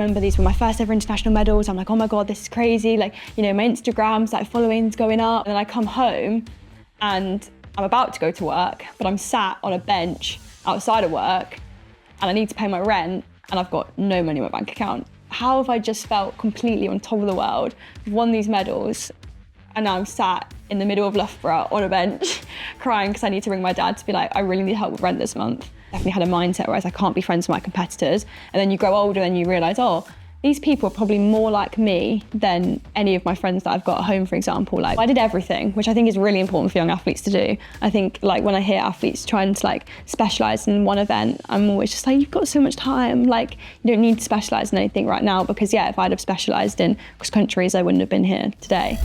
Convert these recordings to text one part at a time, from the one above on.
remember these were my first ever international medals. I'm like, oh my God, this is crazy. Like, you know, my Instagram's like following's going up. And then I come home and I'm about to go to work, but I'm sat on a bench outside of work and I need to pay my rent and I've got no money in my bank account. How have I just felt completely on top of the world, won these medals, and now I'm sat in the middle of Loughborough on a bench crying because I need to ring my dad to be like, I really need help with rent this month. Definitely had a mindset where I can't be friends with my competitors. And then you grow older and you realise, oh, these people are probably more like me than any of my friends that I've got at home, for example. Like, I did everything, which I think is really important for young athletes to do. I think, like, when I hear athletes trying to, like, specialise in one event, I'm always just like, you've got so much time. Like, you don't need to specialise in anything right now because, yeah, if I'd have specialised in cross countries, I wouldn't have been here today.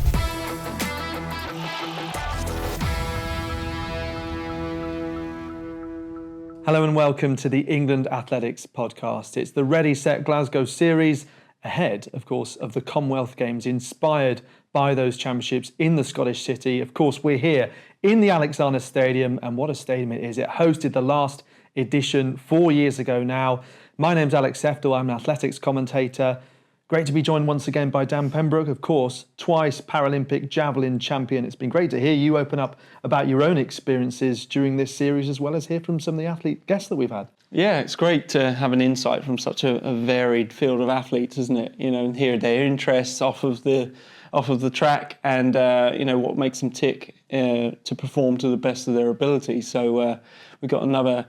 Hello and welcome to the England Athletics podcast. It's the Ready, Set, Glasgow series ahead, of course, of the Commonwealth Games, inspired by those championships in the Scottish city. Of course, we're here in the Alexander Stadium, and what a stadium it is. It hosted the last edition 4 years ago now. My name's Alex Seftel. I'm an athletics commentator. Great to be joined once again by Dan Pembroke, of course, twice Paralympic javelin champion. It's been great to hear you open up about your own experiences during this series, as well as hear from some of the athlete guests that we've had. Yeah, it's great to have an insight from such a varied field of athletes, isn't it? You know, and hear their interests off of the track, and you know, what makes them tick to perform to the best of their ability. So we've got another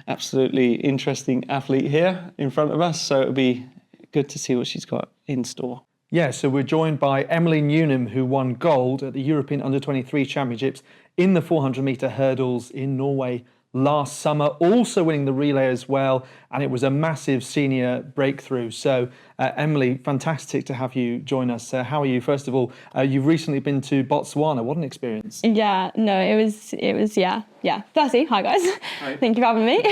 absolutely interesting athlete here in front of us. So it'll be good to see what she's got in store. Yeah, so we're joined by Emily Newnham, who won gold at the European Under-23 Championships in the 400-metre hurdles in Norway last summer, also winning the relay as well, and it was a massive senior breakthrough. So, Emily, fantastic to have you join us. How are you? First of all, you've recently been to Botswana. What an experience. Yeah, no, it was, yeah. Firstly, hi guys. Hi. Thank you for having me.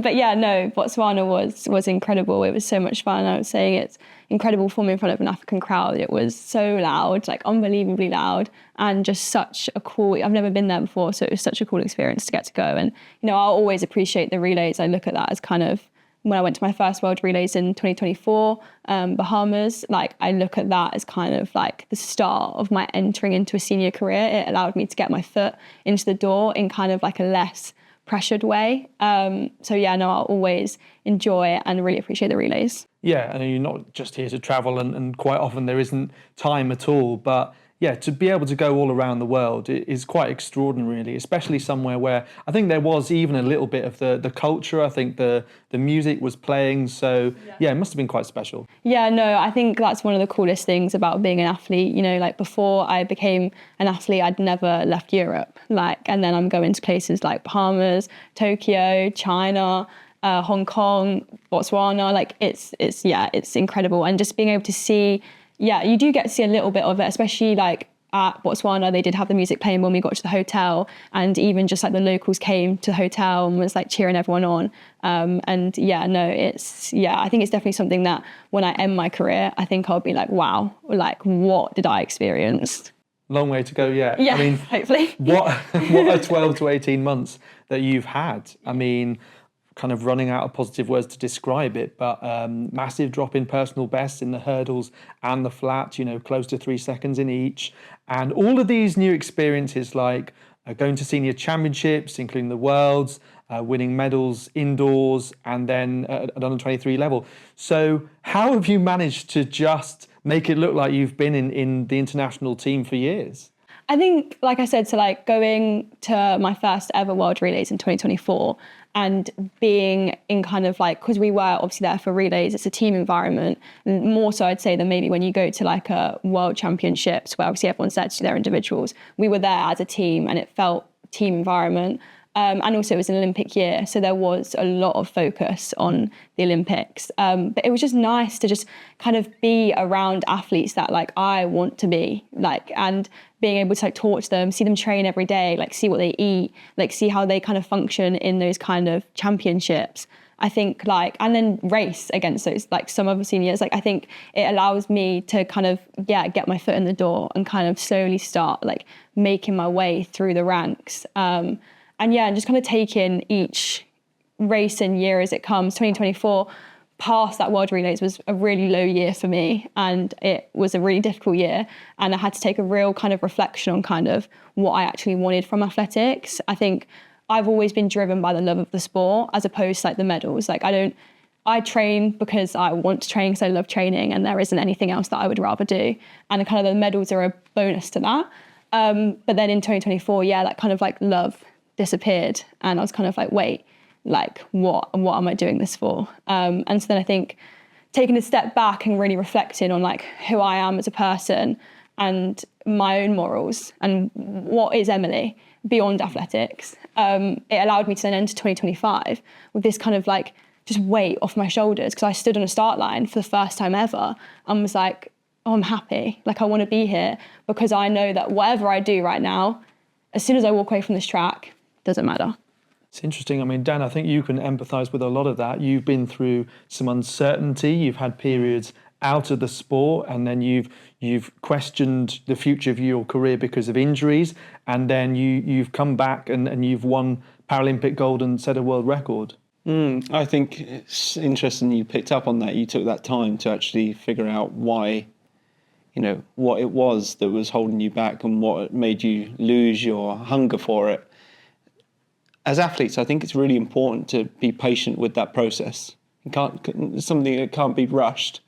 But yeah, no, Botswana was incredible. It was so much fun. I was saying it's incredible performing in front of an African crowd. It was so loud, like unbelievably loud, and just such a cool, I've never been there before, so it was such a cool experience to get to go. And, you know, I'll always appreciate the relays. I look at that as kind of, when I went to my first World Relays in 2024, Bahamas, like I look at that as kind of like the start of my entering into a senior career. It allowed me to get my foot into the door in kind of like a less pressured way. So yeah, no, I'll always enjoy and really appreciate the relays. Yeah, and you're not just here to travel, and quite often there isn't time at all, but yeah, to be able to go all around the world is quite extraordinary, really, especially somewhere where I think there was even a little bit of the culture. I think the music was playing. So, yeah, it must have been quite special. Yeah, no, I think that's one of the coolest things about being an athlete. You know, like before I became an athlete, I'd never left Europe. And then I'm going to places like Bahamas, Tokyo, China, Hong Kong, Botswana. Like it's incredible. And just being able to see, yeah, you do get to see a little bit of it, especially like at Botswana, they did have the music playing when we got to the hotel, and even just like the locals came to the hotel and was like cheering everyone on. And yeah, no, I think it's definitely something that when I end my career, I think I'll be like, wow, like what did I experience? Long way to go yet. Yeah, I mean, hopefully. What a 12 to 18 months that you've had. I mean, kind of running out of positive words to describe it, but massive drop in personal bests in the hurdles and the flat, you know, close to 3 seconds in each. And all of these new experiences, like going to senior championships, including the Worlds, winning medals indoors, and then at under 23 level. So how have you managed to just make it look like you've been in the international team for years? I think, like I said, so like going to my first ever World Relays in 2024 and being in kind of like, because we were obviously there for relays, it's a team environment, more so I'd say than maybe when you go to like a World Championships where obviously everyone's there to do their individuals. We were there as a team and it felt team environment. And also it was an Olympic year, so there was a lot of focus on the Olympics. But it was just nice to just kind of be around athletes that like I want to be, like, and being able to like talk to them, see them train every day, like see what they eat, like see how they kind of function in those kind of championships. I think like, and then race against those, like some other seniors, like I think it allows me to kind of, yeah, get my foot in the door and kind of slowly start like making my way through the ranks. And yeah, and just kind of take in each race and year as it comes. 2024, past that World Relays was a really low year for me, and it was a really difficult year, and I had to take a real kind of reflection on kind of what I actually wanted from athletics. I think I've always been driven by the love of the sport as opposed to like the medals. Like I train because I want to train, because I love training, and there isn't anything else that I would rather do. And kind of the medals are a bonus to that. But then in 2024, that kind of like love disappeared, and I was kind of like, wait, like what am I doing this for? And so then I think taking a step back and really reflecting on like who I am as a person and my own morals and what is Emily beyond athletics, it allowed me to then enter 2025 with this kind of like just weight off my shoulders, because I stood on a start line for the first time ever and was like, oh, I'm happy. Like I want to be here, because I know that whatever I do right now, as soon as I walk away from this track, doesn't matter. It's interesting. I mean, Dan, I think you can empathise with a lot of that. You've been through some uncertainty. You've had periods out of the sport, and then you've questioned the future of your career because of injuries, and then you've come back and you've won Paralympic gold and set a world record. I think it's interesting you picked up on that. You took that time to actually figure out why, what it was that was holding you back and what made you lose your hunger for it. As athletes, I think it's really important to be patient with that process. It's something that can't be rushed.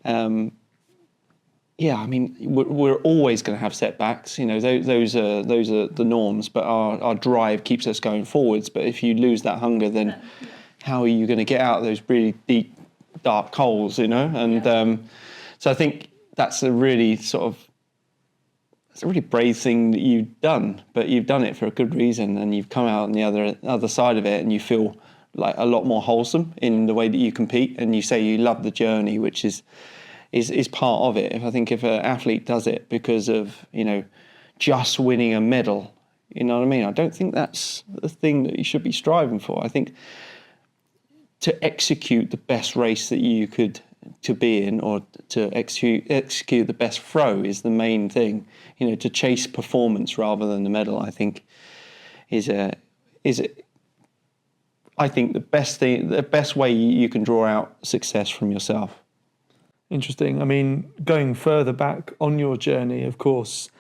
I mean, we're always going to have setbacks. Those are the norms. But our drive keeps us going forwards. But if you lose that hunger, then how are you going to get out of those really deep, dark holes? And so I think that's a really it's a really brave thing that you've done, but you've done it for a good reason, and you've come out on the other side of it, and you feel like a lot more wholesome in the way that you compete, and you say you love the journey, which is part of it. I think if an athlete does it because of just winning a medal, you know what I mean? I don't think that's the thing that you should be striving for. I think to execute the best race that you could to be in, or to execute the best throw, is the main thing. To chase performance rather than the medal, I think I think the best way you can draw out success from yourself. Interesting. I mean, going further back on your journey, of course,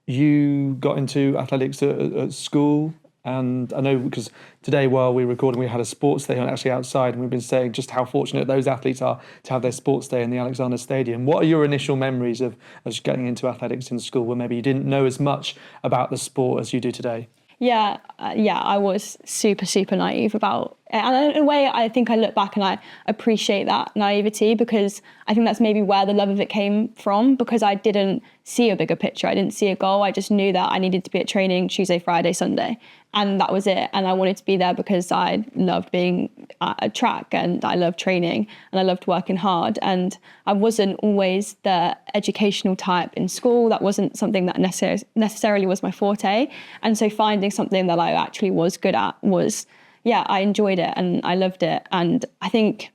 you got into athletics at school. And I know, because today while we're recording, we had a sports day actually outside, and we've been saying just how fortunate those athletes are to have their sports day in the Alexander Stadium. What are your initial memories of getting into athletics in school, where maybe you didn't know as much about the sport as you do today? Yeah, I was super, super naive about it. And in a way, I think I look back and I appreciate that naivety, because I think that's maybe where the love of it came from, because I didn't see a bigger picture. I didn't see a goal. I just knew that I needed to be at training Tuesday, Friday, Sunday. And that was it. And I wanted to be there because I loved being at a track, and I loved training, and I loved working hard. And I wasn't always the educational type in school. That wasn't something that necessarily was my forte. And so finding something that I actually was good at was, I enjoyed it and I loved it. And I think,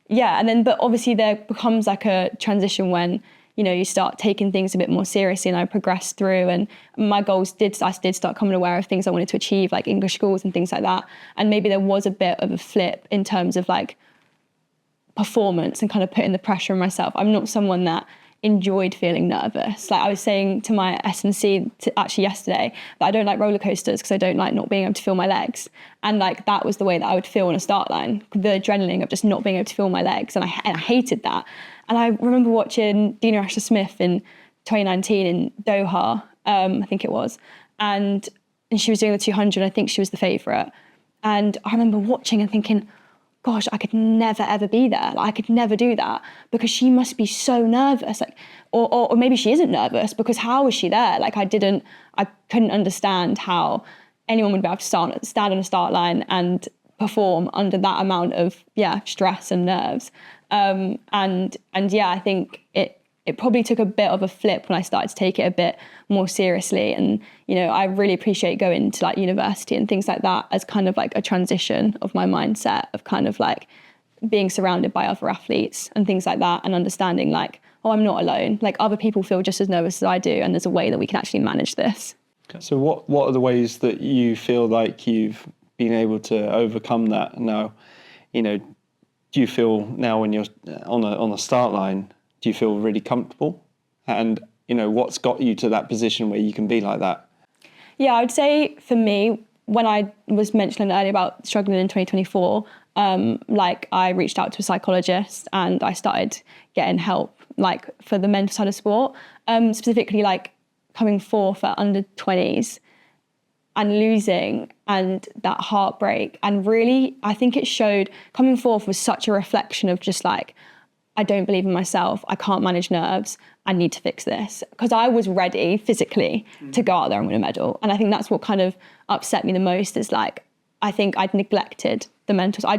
but obviously there becomes like a transition when you start taking things a bit more seriously, and I progressed through, and my goals I did start coming aware of things I wanted to achieve, like English schools and things like that. And maybe there was a bit of a flip in terms of like performance and kind of putting the pressure on myself. I'm not someone that enjoyed feeling nervous. Like I was saying to my S&C actually yesterday that I don't like roller coasters because I don't like not being able to feel my legs. And like that was the way that I would feel on a start line, the adrenaline of just not being able to feel my legs. And I hated that. And I remember watching Dina Asher-Smith in 2019 in Doha, I think it was, and she was doing the 200. I think she was the favourite. And I remember watching and thinking, gosh, I could never, ever be there. Like, I could never do that, because she must be so nervous. Like, or maybe she isn't nervous, because how was she there? Like, I couldn't understand how anyone would be able to stand on a start line and perform under that amount of stress and nerves. I think it probably took a bit of a flip when I started to take it a bit more seriously. And, I really appreciate going to like university and things like that as kind of like a transition of my mindset of kind of like being surrounded by other athletes and things like that, and understanding like, oh, I'm not alone. Like other people feel just as nervous as I do, and there's a way that we can actually manage this. So what are the ways that you feel like you've been able to overcome that now? Do do you feel now when you're on a start line, do you feel really comfortable? And, what's got you to that position where you can be like that? Yeah, I would say for me, when I was mentioning earlier about struggling in 2024, I reached out to a psychologist and I started getting help, for the mental side of sport, specifically coming fourth at under 20s and losing and that heartbreak. And really, I think it showed, coming fourth was such a reflection of just I don't believe in myself. I can't manage nerves. I need to fix this. Because I was ready physically to go out there and win a medal. And I think that's what kind of upset me the most is I think I'd neglected the mental. I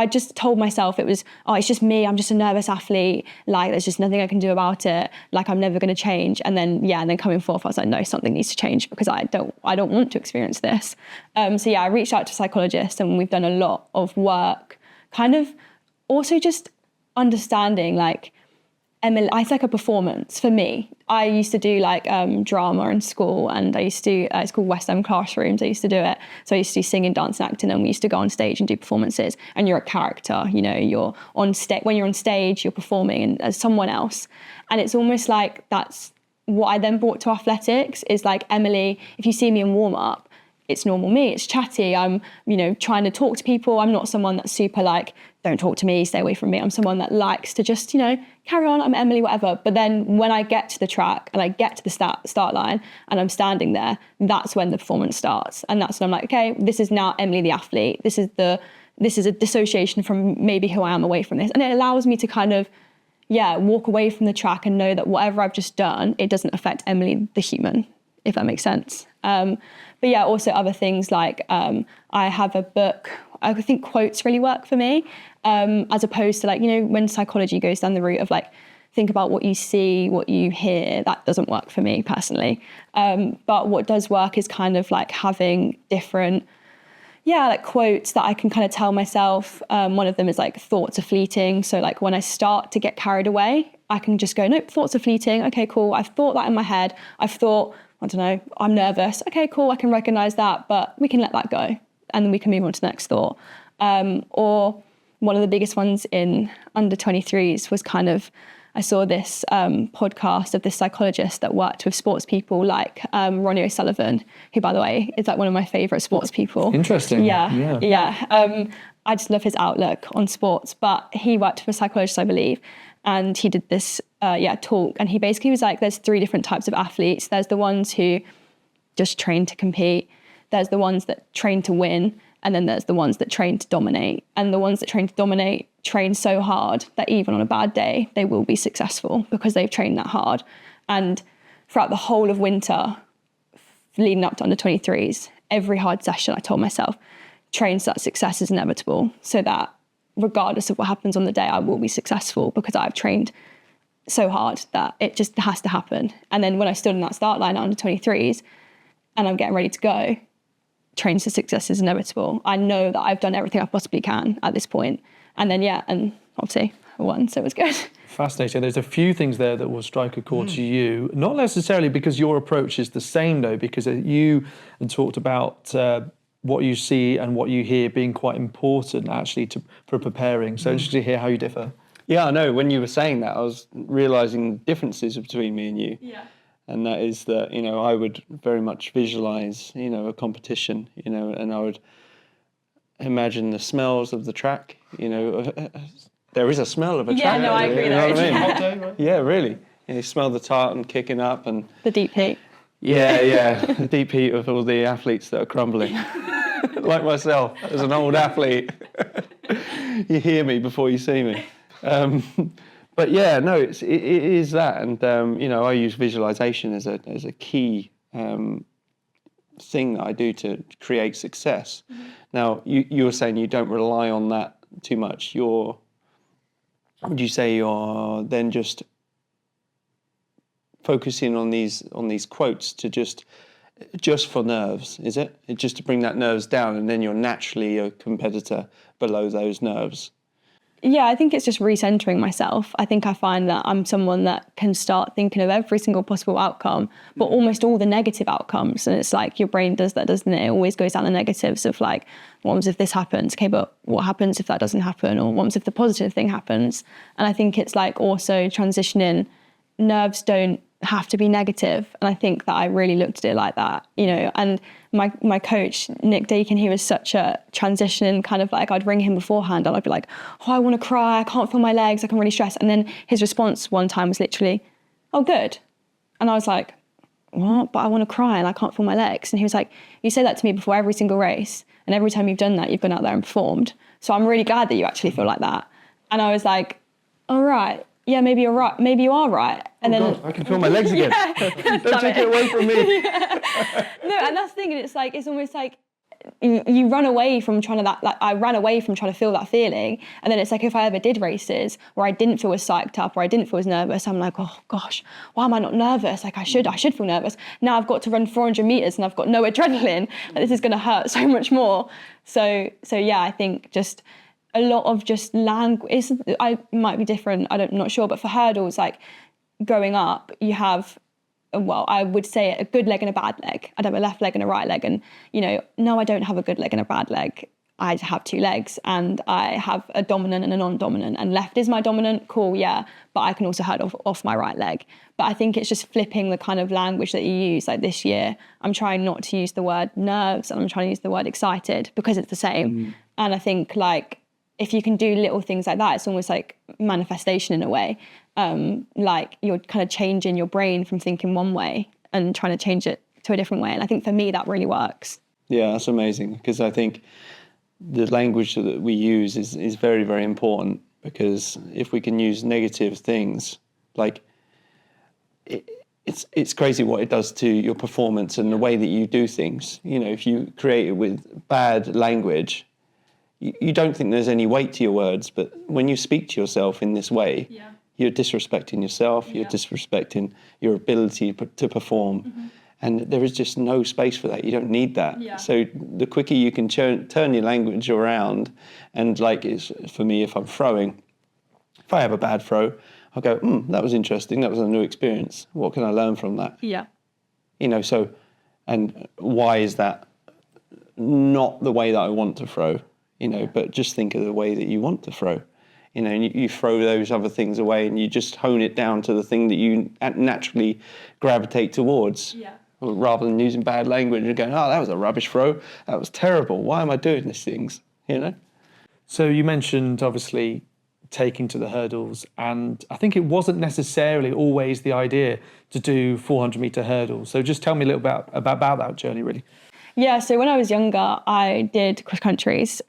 just told myself it's just me. I'm just a nervous athlete. There's just nothing I can do about it. I'm never going to change. And then coming forth, I was like, no, something needs to change because I don't want to experience this. I reached out to a psychologist and we've done a lot of work, kind of also just understanding Emily, it's like a performance for me. I used to do drama in school, and I used to it's called West End Classrooms. I used to do it. So I used to do singing, dance and acting, and we used to go on stage and do performances. And you're a character, you're on stage. When you're on stage, you're performing as someone else. And it's almost that's what I then brought to athletics is Emily, if you see me in warm up, it's normal me, it's chatty. I'm, trying to talk to people. I'm not someone that's super don't talk to me, stay away from me. I'm someone that likes to just, carry on, I'm Emily, whatever. But then when I get to the track and I get to the start line and I'm standing there, that's when the performance starts. And that's when I'm okay, this is now Emily the athlete. This is a dissociation from maybe who I am away from this. And it allows me to kind of, walk away from the track and know that whatever I've just done, it doesn't affect Emily the human, if that makes sense. But also other things I have a book. I think quotes really work for me, as opposed to when psychology goes down the route of think about what you see, what you hear. That doesn't work for me personally. But what does work is kind of having different, quotes that I can kind of tell myself. One of them is thoughts are fleeting. So when I start to get carried away, I can just go, nope, thoughts are fleeting. Okay, cool. I've thought that in my head. I've thought, I don't know, I'm nervous. Okay, cool. I can recognize that, but we can let that go. And then we can move on to the next thought. Or one of the biggest ones in under 23s was I saw this podcast of this psychologist that worked with sports people Ronnie O'Sullivan, who, by the way, is one of my favourite sports people. Interesting. Yeah. I just love his outlook on sports. But he worked with a psychologist, I believe, and he did this talk. And he basically was there's three different types of athletes. There's the ones who just train to compete. There's the ones that train to win. And then there's the ones that train to dominate. And the ones that train to dominate train so hard that even on a bad day, they will be successful because they've trained that hard. And throughout the whole of winter, leading up to under 23s, every hard session, I told myself, train so that success is inevitable, so that regardless of what happens on the day, I will be successful because I've trained so hard that it just has to happen. And then when I stood in that start line at under 23s and I'm getting ready to go, train to success is inevitable. I know that I've done everything I possibly can at this point. And then, and obviously I won, so it was good. Fascinating. There's a few things there that will strike a chord to you, not necessarily because your approach is the same though, because you talked about what you see and what you hear being quite important actually for preparing. So interested to hear how you differ. Yeah, I know. When you were saying that, I was realising differences between me and you. Yeah. And that is that, I would very much visualise, a competition, and I would imagine the smells of the track, there is a smell of a track. Yeah, no, I agree. You know what I mean? Hot day, right? Yeah, really. You smell the tartan kicking up and... The deep heat. Yeah, the deep heat of all the athletes that are crumbling. Like myself, as an old athlete. You hear me before you see me. But yeah, no, it is that, and I use visualization as a key thing that I do to create success. Mm-hmm. Now, you were saying you don't rely on that too much. Would you say you're then just focusing on these quotes to just for nerves? Is it just to bring that nerves down, and then you're naturally a competitor below those nerves? Yeah, I think it's just recentering myself. I think I find that I'm someone that can start thinking of every single possible outcome, but almost all the negative outcomes. And it's like your brain does that, doesn't it? It always goes down the negatives of like, what happens if this happens? Okay, but what happens if that doesn't happen? Or what happens if the positive thing happens? And I think it's like also transitioning. Nerves don't have to be negative. And I think that I really looked at it like that, you know, and my coach, Nick Dakin, he was such a transition kind of like, I'd ring him beforehand and I'd be like, oh, I want to cry. I can't feel my legs. I can really stress. And then his response one time was literally, oh, good. And I was like, what? But I want to cry and I can't feel my legs. And he was like, you say that to me before every single race. And every time you've done that, you've gone out there and performed. So I'm really glad that you actually feel like that. And I was like, all right. Yeah, maybe you're right. Maybe you are right. And then God, I can feel my legs again. Don't take it away from me. No, and that's the thing. And it's like, it's almost like you run away from trying to I ran away from trying to feel that feeling. And then it's like, if I ever did races where I didn't feel as psyched up or I didn't feel as nervous, I'm like, oh gosh, why am I not nervous? Like I should feel nervous. Now I've got to run 400 meters and I've got no adrenaline. Like, this is going to hurt so much more. So yeah, I think just a lot of just language. I might be different. I'm not sure, but for hurdles, like growing up, you have, well, I would say a good leg and a bad leg. I'd have a left leg and a right leg, and you know, no, I don't have a good leg and a bad leg. I have two legs, and I have a dominant and a non-dominant. And left is my dominant, cool, yeah, but I can also hurdle off my right leg. But I think it's just flipping the kind of language that you use. Like this year, I'm trying not to use the word nerves, and I'm trying to use the word excited because it's the same. And I think like, if you can do little things like that, it's almost like manifestation in a way. Like you're kind of changing your brain from thinking one way and trying to change it to a different way. And I think for me, that really works. Yeah, that's amazing, because I think the language that we use is very, very important, because if we can use negative things, like it's crazy what it does to your performance and the way that you do things. You know, if you create it with bad language, you don't think there's any weight to your words, but when you speak to yourself in this way, you're disrespecting yourself, you're disrespecting your ability to perform, and there is just no space for that. You don't need that. So the quicker you can turn your language around, and like it's, for me, if I'm throwing, if I have a bad throw, I'll go, that was interesting, that was a new experience. What can I learn from that? Yeah. You know, so, and why is that not the way that I want to throw? You know, but just think of the way that you want to throw, you know, and you throw those other things away and you just hone it down to the thing that you naturally gravitate towards, rather than using bad language and going, oh, that was a rubbish throw. That was terrible. Why am I doing these things? You know? So you mentioned obviously taking to the hurdles, and I think it wasn't necessarily always the idea to do 400 meter hurdles. So just tell me a little bit about that journey, really. Yeah, so when I was younger, I did cross countries,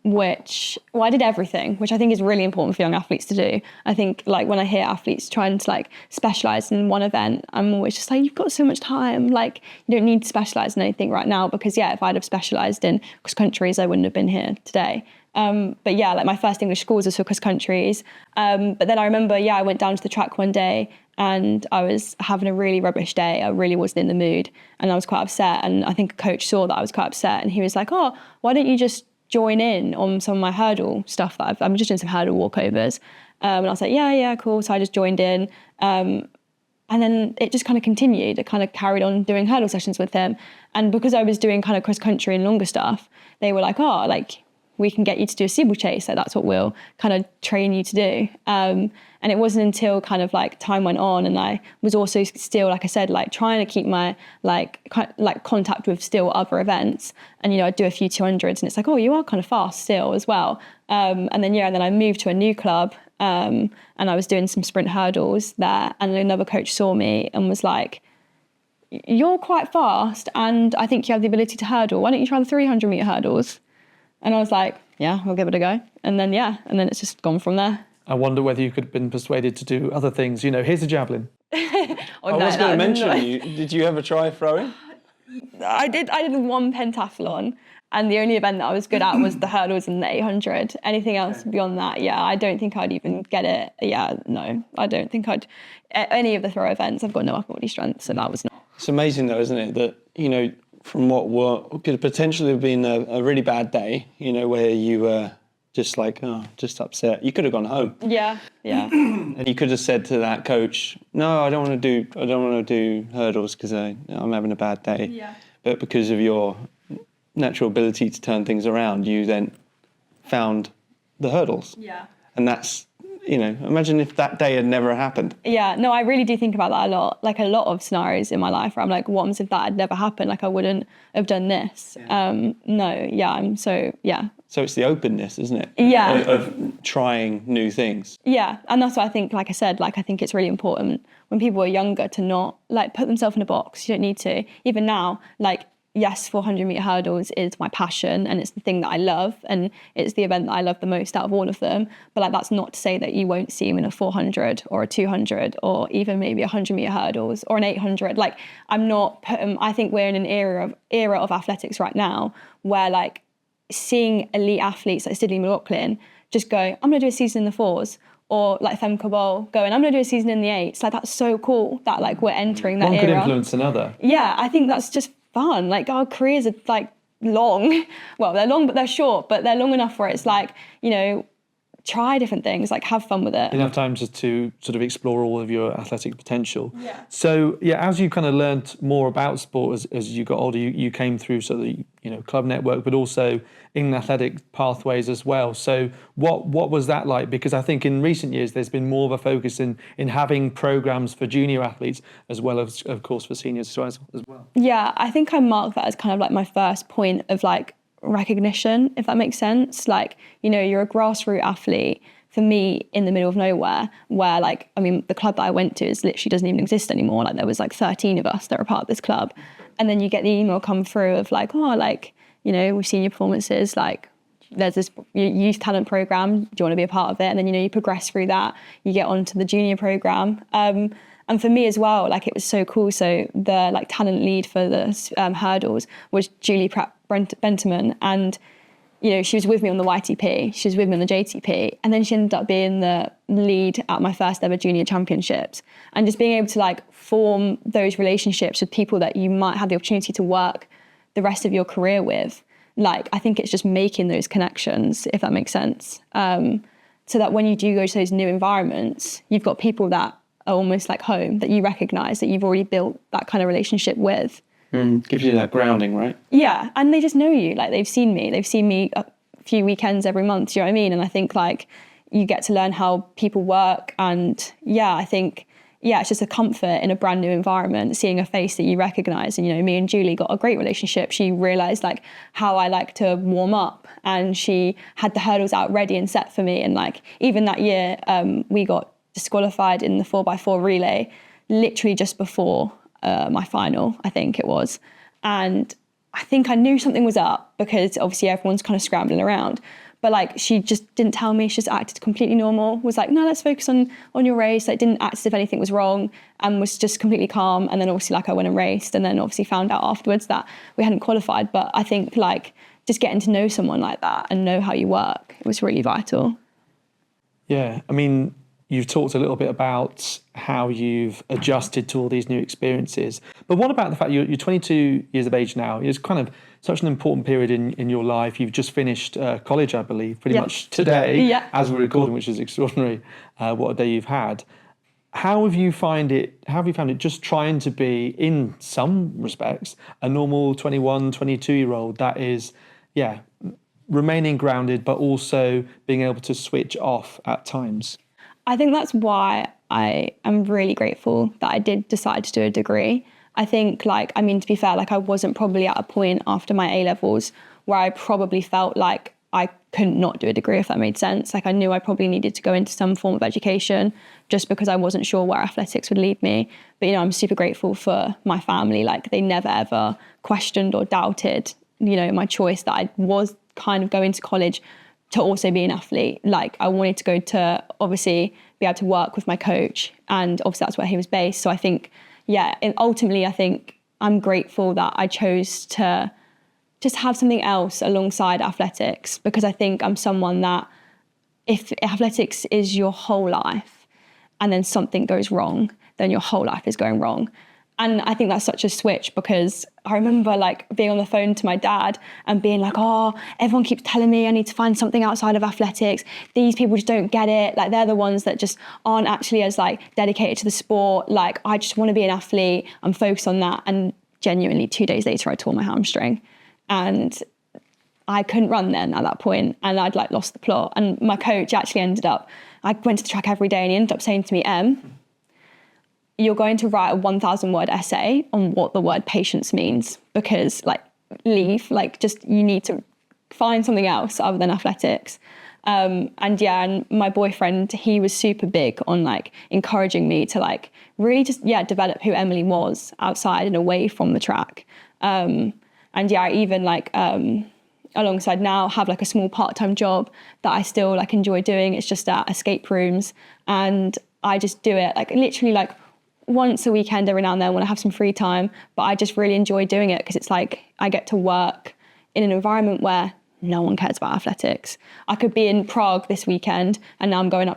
which I did everything, which I think is really important for young athletes to do. I think like when I hear athletes trying to like specialise in one event, I'm always just like, you've got so much time. Like you don't need to specialise in anything right now, because if I'd have specialised in cross countries, I wouldn't have been here today. But yeah, like my first English schools was for cross countries. But then I remember, I went down to the track one day and I was having a really rubbish day. I really wasn't in the mood and I was quite upset. And I think a coach saw that I was quite upset and he was like, oh, why don't you just join in on some of my hurdle stuff that I'm just doing some hurdle walkovers. And I was like, yeah, cool. So I just joined in. And then it just kind of continued. It kind of carried on doing hurdle sessions with him. And because I was doing kind of cross country and longer stuff, they were like, oh, like, we can get you to do a steeplechase, so that's what we'll kind of train you to do. And it wasn't until kind of like time went on and I was also still, like I said, like trying to keep my like contact with still other events. And, I'd do a few 200s and it's like, oh, you are kind of fast still as well. And then I moved to a new club and I was doing some sprint hurdles there. And another coach saw me and was like, you're quite fast and I think you have the ability to hurdle. Why don't you try the 300 meter hurdles? And I was like, yeah, we'll give it a go. And then, it's just gone from there. I wonder whether you could have been persuaded to do other things. Here's a javelin. I was going to mention, did you ever try throwing? I did one pentathlon. And the only event that I was good at was the hurdles and the 800. Anything else beyond that, I don't think I'd even get it. No, I don't think I'd... Any of the throw events, I've got no upper body strength, so that was not... It's amazing though, isn't it, that, from what could potentially have been a really bad day, where you just like, oh, just upset. You could have gone home. Yeah. And you could have said to that coach, no, I don't want to do hurdles because I'm having a bad day. Yeah. But because of your natural ability to turn things around, you then found the hurdles. Yeah. And that's, imagine if that day had never happened. Yeah, no, I really do think about that a lot. Like a lot of scenarios in my life where I'm like, what if that had never happened? Like I wouldn't have done this. So it's the openness, isn't it? Yeah. Of trying new things. Yeah, and that's what I think, like I said, like I think it's really important when people are younger to not like put themselves in a box. You don't need to. Even now, like, yes, 400-metre hurdles is my passion and it's the thing that I love and it's the event that I love the most out of all of them. But like that's not to say that you won't see me in a 400 or a 200 or even maybe 100-metre hurdles or an 800. Like I think we're in an era of athletics right now where like seeing elite athletes like Sidney McLaughlin just go, I'm going to do a season in the 4s. Or like Femke Bol going, I'm going to do a season in the 8s. Like that's so cool that like we're entering that era. One could influence another. Yeah, I think that's just fun. Like our careers are like long. Well, they're long, but they're short. But they're long enough where it's like, try different things, like have fun with it. Enough time just to sort of explore all of your athletic potential. Yeah. So as you kind of learnt more about sport as you got older, you came through sort of club network, but also in athletic pathways as well. So what was that like? Because I think in recent years there's been more of a focus in having programs for junior athletes as well as, of course, for seniors as well. Yeah, I think I mark that as kind of like my first point of like recognition, if that makes sense. Like, you're a grassroots athlete for me in the middle of nowhere where like, the club that I went to is literally doesn't even exist anymore. Like there was like 13 of us that were part of this club. And then you get the email come through of like, oh, like, we've seen your performances, like there's this youth talent program. Do you want to be a part of it? And then, you progress through that, you get onto the junior program. And for me as well, like it was so cool. So the like talent lead for the hurdles was Julie Benterman, and she was with me on the YTP, she was with me on the JTP, and then she ended up being the lead at my first ever junior championships. And just being able to like form those relationships with people that you might have the opportunity to work the rest of your career with, like I think it's just making those connections, if that makes sense, so that when you do go to those new environments, you've got people that are almost like home, that you recognise, that you've already built that kind of relationship with. Gives you that grounding, right? Yeah, and they just know you. Like they've seen me a few weekends every month. Do you know what I mean? And I think like you get to learn how people work. And I think it's just a comfort in a brand new environment, seeing a face that you recognise. And me and Julie got a great relationship. She realised like how I like to warm up, and she had the hurdles out ready and set for me. And like even that year, we got disqualified in the 4x4 relay, literally just before my final, I think it was. And I think I knew something was up because obviously everyone's kind of scrambling around. But like she just didn't tell me, she just acted completely normal, was like, no, let's focus on your race. Like didn't act as if anything was wrong, and was just completely calm. And then obviously like I went and raced, and then obviously found out afterwards that we hadn't qualified. But I think like just getting to know someone like that and know how you work, it was really vital. Yeah, you've talked a little bit about how you've adjusted to all these new experiences. But what about the fact you're 22 years of age now? It's kind of such an important period in your life. You've just finished college, I believe, pretty much today, as we're recording, which is extraordinary, what a day you've had. How have you found it just trying to be, in some respects, a normal 21, 22-year-old that is, remaining grounded, but also being able to switch off at times? I think that's why I am really grateful that I did decide to do a degree. I think to be fair, I wasn't probably at a point after my A-levels where I probably felt like I couldn't not do a degree, if that made sense. Like I knew I probably needed to go into some form of education just because I wasn't sure where athletics would lead me. But, I'm super grateful for my family. Like they never ever questioned or doubted, my choice that I was kind of going to college to also be an athlete. Like I wanted to go to obviously be able to work with my coach, and obviously that's where he was based. So I think, and ultimately I think I'm grateful that I chose to just have something else alongside athletics, because I think I'm someone that if athletics is your whole life and then something goes wrong, then your whole life is going wrong. And I think that's such a switch, because I remember like being on the phone to my dad and being like, oh, everyone keeps telling me I need to find something outside of athletics. These people just don't get it. Like, they're the ones that just aren't actually as like dedicated to the sport. Like, I just want to be an athlete. I'm focused on that. And genuinely 2 days later, I tore my hamstring, and I couldn't run then at that point, and I'd like lost the plot. And my coach actually I went to the track every day, and he ended up saying to me, you're going to write a 1,000-word essay on what the word patience means, because like you need to find something else other than athletics. And my boyfriend, he was super big on like encouraging me to like really just develop who Emily was outside and away from the track. I even like alongside now have like a small part-time job that I still like enjoy doing. It's just at escape rooms, and I just do it like literally like once a weekend every now and then when I have some free time, but I just really enjoy doing it because it's like I get to work in an environment where no one cares about athletics. I could be in Prague this weekend and now I'm going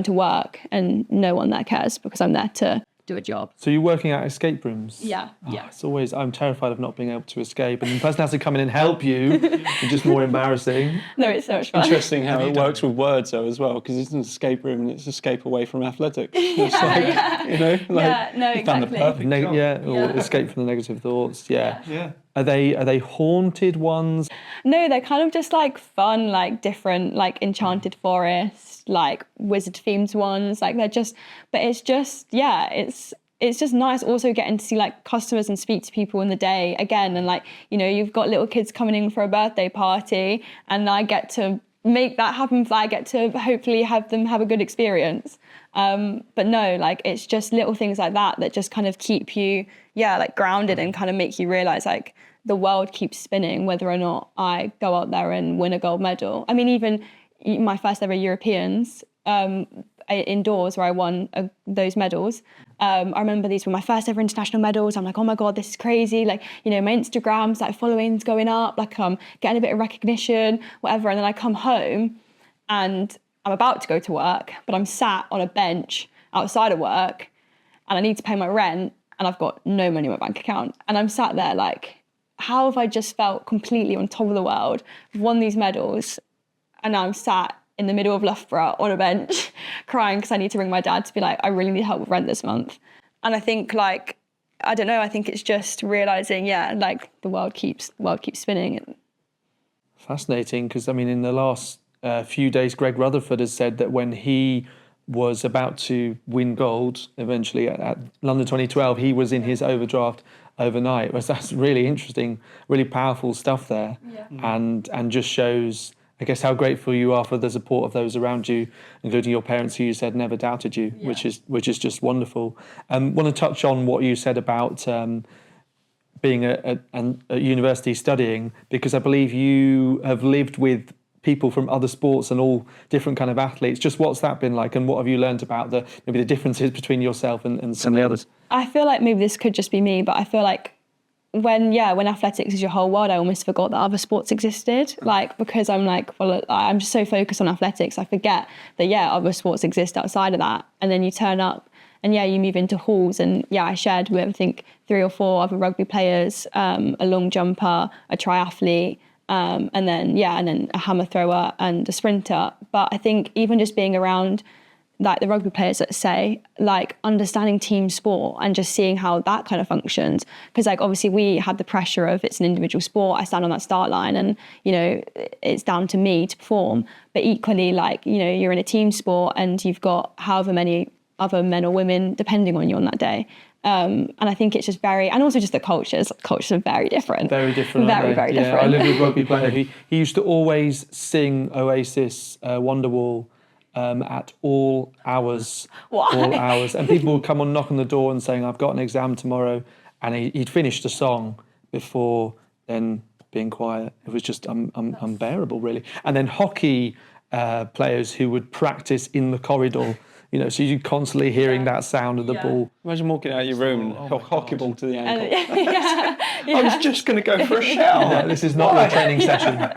to work and no one there cares because I'm there to do a job. So you're working at escape rooms? Yeah. I'm terrified of not being able to escape, and the person has to come in and help you. It's just more embarrassing. No, it's so much fun. Interesting how it works with words though as well, because it's an escape room and it's escape away from athletics. It's Exactly. Done the perfect job. Or escape from the negative thoughts. Yeah. Are they haunted ones? No, they're kind of just like fun, like different, like enchanted forest, like wizard themed ones. Like they're just, but it's just, it's just nice also getting to see like customers and speak to people in the day again. And like, you know, you've got little kids coming in for a birthday party and I get to make that happen. I get to hopefully have them have a good experience. But no, like it's just little things like that just kind of keep you, like grounded and kind of make you realise like the world keeps spinning whether or not I go out there and win a gold medal. I mean, even my first ever Europeans indoors where I won those medals, I remember these were my first ever international medals. I'm like, oh my God, this is crazy. Like, you know, my Instagram's like following's going up, like I'm getting a bit of recognition, whatever. And then I come home and I'm about to go to work, but I'm sat on a bench outside of work and I need to pay my rent and I've got no money in my bank account. And I'm sat there like, how have I just felt completely on top of the world, won these medals, and now I'm sat in the middle of Loughborough on a bench crying because I need to ring my dad to be like, I really need help with rent this month. And I think like, I don't know, I think it's just realising, like the world keeps spinning. Fascinating, because I mean, in the last few days, Greg Rutherford has said that when he was about to win gold eventually at London 2012, he was in his overdraft overnight. That's really interesting, really powerful stuff there. And just shows, I guess, how grateful you are for the support of those around you, including your parents, who you said never doubted you, which is just wonderful. Want to touch on what you said about being at university studying, because I believe you have lived with people from other sports and all different kind of athletes. Just what's that been like, and what have you learned about maybe the differences between yourself and some of the others? I feel like maybe this could just be me, but I feel like when athletics is your whole world, I almost forgot that other sports existed. Like, because I'm like, well, I'm just so focused on athletics, I forget that other sports exist outside of that. And then you turn up and you move into halls, and I shared with I think 3 or 4 other rugby players, a long jumper, a triathlete, and then a hammer thrower and a sprinter. But I think even just being around like the rugby players that say, like understanding team sport and just seeing how that kind of functions. Because like obviously we had the pressure of it's an individual sport, I stand on that start line and, you know, it's down to me to perform. But equally, like, you know, you're in a team sport and you've got however many other men or women depending on you on that day. And I think it's just and also just the cultures are very different. Very different. Very different. I lived with a rugby player. He used to always sing Oasis, Wonderwall, at all hours. Why? All hours. And people would come and knock on the door and saying, I've got an exam tomorrow. And he'd finished the song before then being quiet. It was just unbearable, really. And then hockey players who would practice in the corridor. You know, so you're constantly hearing that sound of the ball. Imagine walking out of your room and hockey ball to the ankle. I was just going to go for a shower. No, this is not your training session.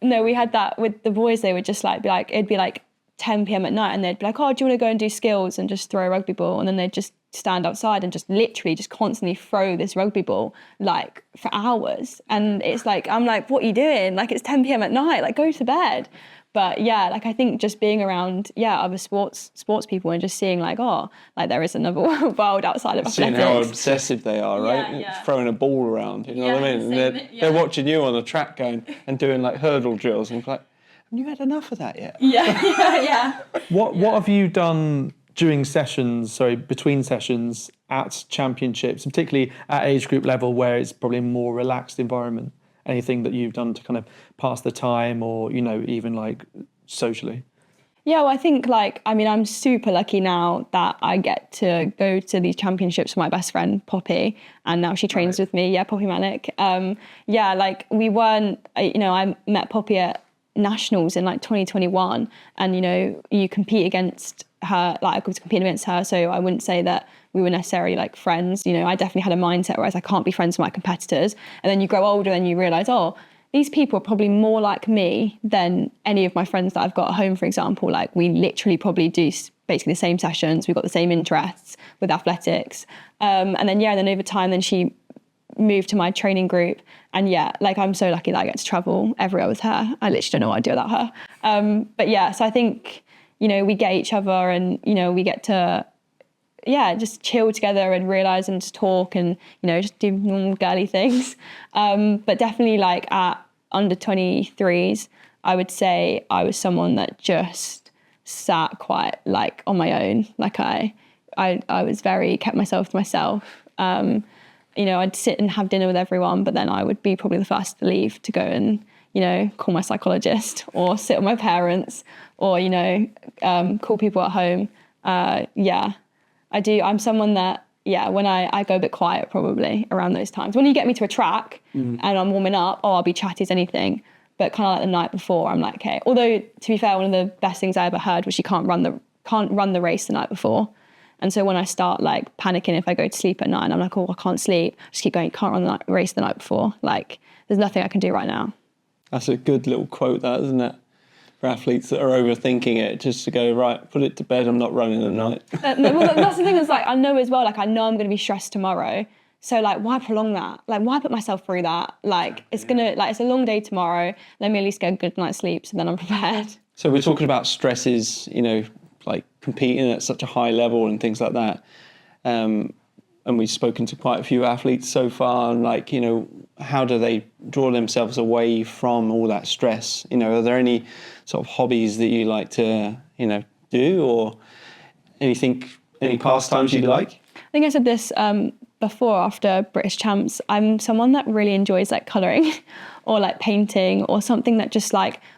No, we had that with the boys. They would just it'd be like 10 p.m. at night and they'd be like, oh, do you want to go and do skills and just throw a rugby ball? And then they'd just stand outside and just literally just constantly throw this rugby ball like for hours. And it's like, I'm like, what are you doing? Like, it's 10 p.m. at night, like go to bed. But yeah, like I think just being around, other sports people and just seeing like, oh, like there is another world outside of athletics. Seeing how obsessive they are, right? Yeah. Throwing a ball around, you know what I mean? And they're watching you on the track going and doing like hurdle drills, and it's like, haven't you had enough of that yet? Yeah. What have you done during sessions, between sessions at championships, particularly at age group level where it's probably a more relaxed environment? Anything that you've done to kind of pass the time or, even like socially? Yeah, well, I think I'm super lucky now that I get to go to these championships with my best friend, Poppy, and now she trains with me. Yeah, Poppy Manic. We weren't, I met Poppy at nationals in 2021 and, you compete against her, I was competing against her. So I wouldn't say that we were necessarily friends. I definitely had a mindset whereas I can't be friends with my competitors. And then you grow older and you realise, oh, these people are probably more like me than any of my friends that I've got at home, for example. We literally probably do basically the same sessions. We've got the same interests with athletics. And then over time, then she moved to my training group. And I'm so lucky that I get to travel everywhere with her. I literally don't know what I'd do without her. So I think, we get each other and, we get to, just chill together and realise and just talk and, just do normal girly things. But definitely at under 23s, I would say I was someone that just sat quite on my own. I was kept myself to myself. I'd sit and have dinner with everyone, but then I would be probably the first to leave to go and, call my psychologist or sit with my parents or, call people at home. I do. I'm someone that, when I go a bit quiet probably around those times. When you get me to a track and I'm warming up, I'll be chatty as anything. But kind of the night before, I'm like, okay. Although, to be fair, one of the best things I ever heard was you can't run the race the night before. And so when I start panicking if I go to sleep at night and I'm like, oh, I can't sleep, I just keep going, you can't run the race the night before. There's nothing I can do right now. That's a good little quote, that, isn't it? For athletes that are overthinking it, just to go, right, put it to bed, I'm not running at night. That's the thing is I know as well, I know I'm going to be stressed tomorrow. So why prolong that? Why put myself through that? It's it's a long day tomorrow. Let me at least get a good night's sleep so then I'm prepared. So we're talking about stresses, competing at such a high level and things like that. And we've spoken to quite a few athletes so far, and how do they draw themselves away from all that stress? Are there any sort of hobbies that you like to, do, or any pastimes you like? I think I said this before, after British Champs, I'm someone that really enjoys colouring or painting or something that just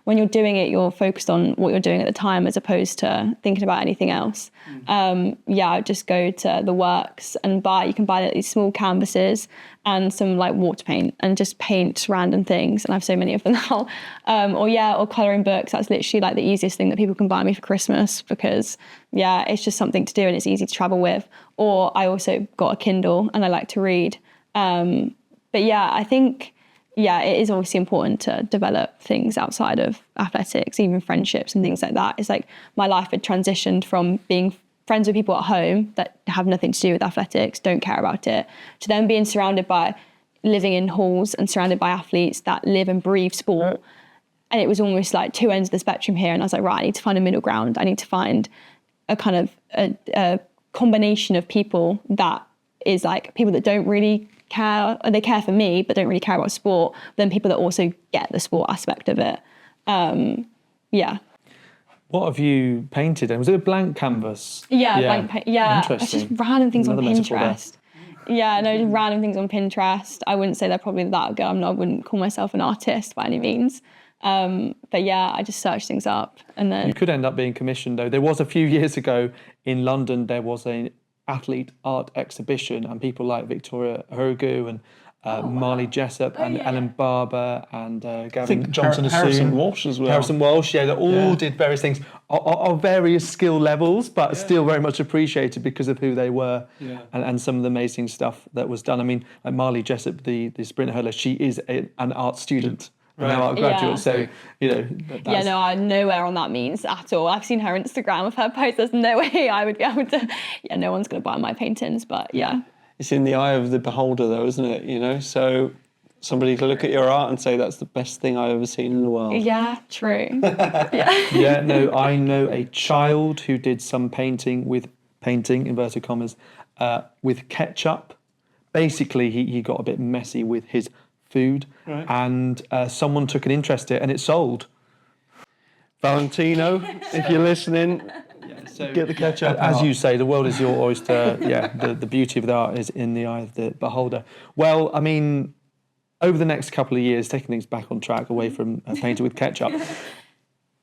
when you're doing it, you're focused on what you're doing at the time as opposed to thinking about anything else. I'd just go to the works and you can buy these small canvases and some water paint and just paint random things. And I have so many of them now. Or colouring books. That's literally the easiest thing that people can buy me for Christmas because it's just something to do and it's easy to travel with. Or I also got a Kindle and I like to read. I think it is obviously important to develop things outside of athletics, even friendships and things like that. It's my life had transitioned from being friends with people at home that have nothing to do with athletics, don't care about it, to then being surrounded by living in halls and surrounded by athletes that live and breathe sport. And it was almost two ends of the spectrum here. And I was like, right, I need to find a middle ground. I need to find a kind of a combination of people that is people that don't really care, or they care for me, but don't really care about sport, but then people that also get the sport aspect of it. What have you painted? And was it a blank canvas? Blank paint. Yeah, interesting. It's just random things Another on metaphor there. Pinterest. Just random things on Pinterest. I wouldn't say they're probably that good. I wouldn't call myself an artist by any means. I just search things up and then... You could end up being commissioned though. There was a few years ago in London, there was an athlete art exhibition and people like Victoria Hergu and Marley Jessup and Ellen Barber and Gavin Johnson Harrison Walsh as well. Harrison Walsh, they all did various things of various skill levels, but still very much appreciated because of who they were and some of the amazing stuff that was done. I mean, like Marley Jessup, the sprint hurdler, she is an art student an art graduate. Yeah. So, you know, Yeah, no, I'm nowhere on that means at all. I've seen her Instagram of her posts. There's no way I would be able to. Yeah, no one's going to buy my paintings, but yeah. It's in the eye of the beholder, though, isn't it? You know, so somebody can look at your art and say that's the best thing I've ever seen in the world. Yeah, true. Yeah. Yeah, no, I know a child who did some painting, inverted commas, with ketchup. Basically, he got a bit messy with his food, and someone took an interest in it, and it sold. Valentino, if you're listening, get the ketchup As out. you say, the world is your oyster. Yeah, the beauty of the art is in the eye of the beholder. Well, I mean, over the next couple of years, taking things back on track, away from painting with ketchup,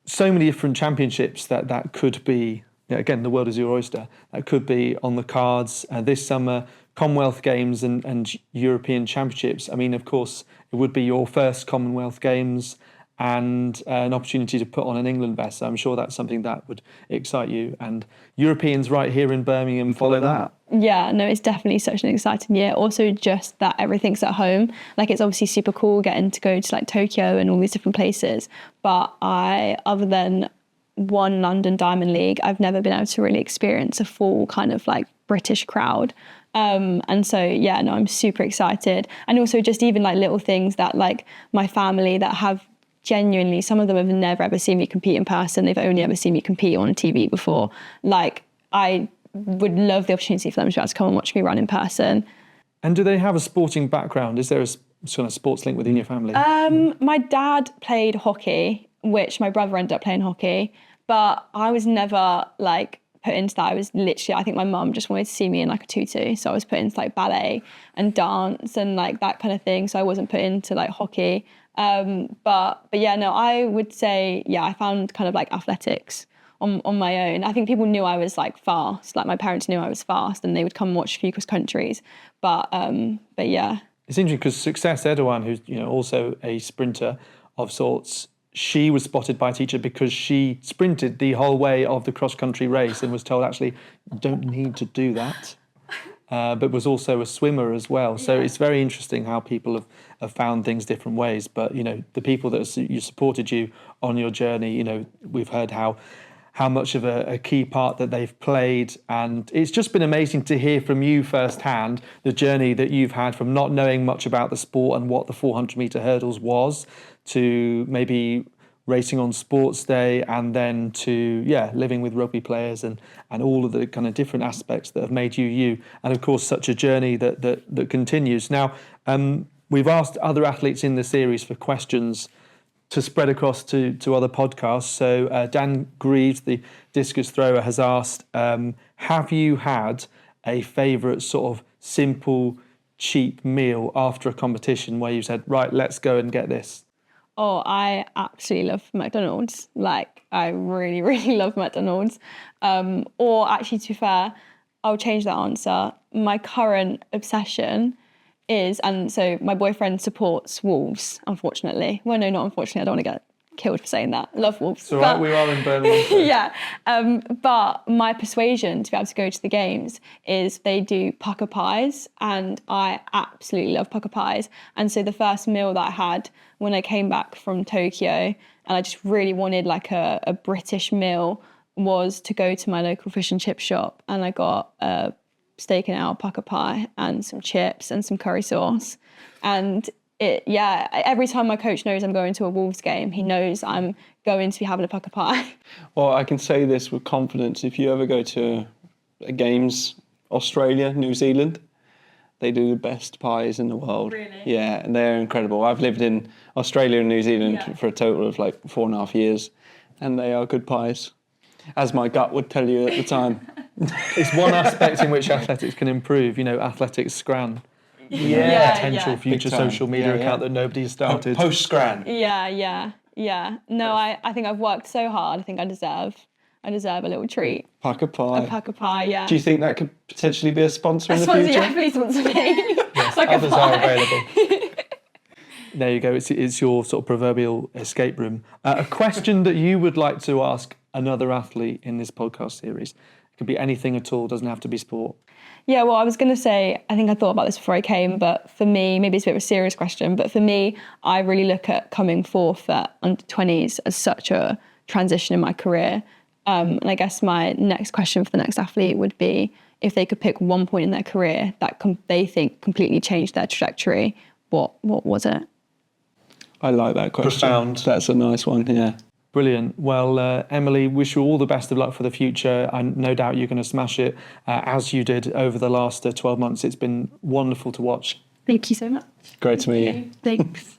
so many different championships that could be, again, the world is your oyster, that could be on the cards this summer. Commonwealth Games and European Championships. I mean, of course, it would be your first Commonwealth Games and an opportunity to put on an England vest. So I'm sure that's something that would excite you. And Europeans right here in Birmingham follow that. Yeah, no, it's definitely such an exciting year. Also, just that everything's at home. Like, it's obviously super cool getting to go to like Tokyo and all these different places. But other than one London Diamond League, I've never been able to really experience a full kind of like British crowd. And so, yeah, no, I'm super excited. And also just even like little things that like my family that have genuinely, some of them have never ever seen me compete in person. They've only ever seen me compete on TV before. Like, I would love the opportunity for them to be able to come and watch me run in person. And do they have a sporting background? Is there a sort of sports link within your family? My dad played hockey, which my brother ended up playing hockey, but I was never like put into that. I was literally, I think my mum just wanted to see me in like a tutu, so I was put into like ballet and dance and like that kind of thing, so I wasn't put into like hockey. But yeah, no, I would say, yeah, I found kind of like athletics on my own. I think people knew I was like fast, like my parents knew I was fast and they would come watch a few cross countries, but yeah. It's interesting because Success Erdogan, who's also a sprinter of sorts, she was spotted by a teacher because she sprinted the whole way of the cross-country race and was told, actually, you don't need to do that, but was also a swimmer as well. So it's very interesting how people have found things different ways. But, the people that supported you on your journey, we've heard how much of a key part that they've played. And it's just been amazing to hear from you firsthand the journey that you've had from not knowing much about the sport and what the 400-metre hurdles was to maybe racing on sports day and then to, living with rugby players and all of the kind of different aspects that have made you you. And, of course, such a journey that continues. Now, we've asked other athletes in the series for questions to spread across to other podcasts. So Dan Greaves, the discus thrower, has asked, have you had a favourite sort of simple, cheap meal after a competition where you said, right, let's go and get this? Oh, I absolutely love McDonald's. Like, I really, really love McDonald's. Or actually, to be fair, I'll change that answer. My current obsession is, and so my boyfriend supports Wolves, unfortunately. Well, no, not unfortunately. I don't want to get killed for saying that. Love Wolves. It's all right, we are in Birmingham. So. Yeah. But my persuasion to be able to go to the games is they do pucker pies, and I absolutely love pucker pies. And so the first meal that I had when I came back from Tokyo, and I just really wanted like a British meal, was to go to my local fish and chip shop, and I got a steak and ale pucker pie and some chips and some curry sauce. And every time my coach knows I'm going to a Wolves game, he knows I'm going to be having a pucker pie. Well, I can say this with confidence. If you ever go to a games, Australia, New Zealand, they do the best pies in the world. Really? Yeah, and they're incredible. I've lived in Australia and New Zealand for a total of like 4.5 years, and they are good pies, as my gut would tell you at the time. It's one aspect in which athletics can improve, athletics scran. Potential future social media account that nobody has started. Post-scran. Yeah. No, I think I've worked so hard. I think I deserve a little treat. Pucker pie. A pucker pie, yeah. Do you think that could potentially be a sponsor in the future? Yeah, please sponsor me. Yes, others are available. There you go. It's your sort of proverbial escape room. A question that you would like to ask another athlete in this podcast series Could be anything at all, doesn't have to be sport. Yeah, well, I was going to say, I think I thought about this before I came, but for me, maybe it's a bit of a serious question, but for me, I really look at coming fourth at under 20s as such a transition in my career. And I guess my next question for the next athlete would be, if they could pick one point in their career that they think completely changed their trajectory, what was it? I like that question. Profound. That's a nice one, yeah. Brilliant. Well, Emily, wish you all the best of luck for the future. I no doubt you're going to smash it as you did over the last 12 months. It's been wonderful to watch. Thank you so much. Great to meet you. Thanks.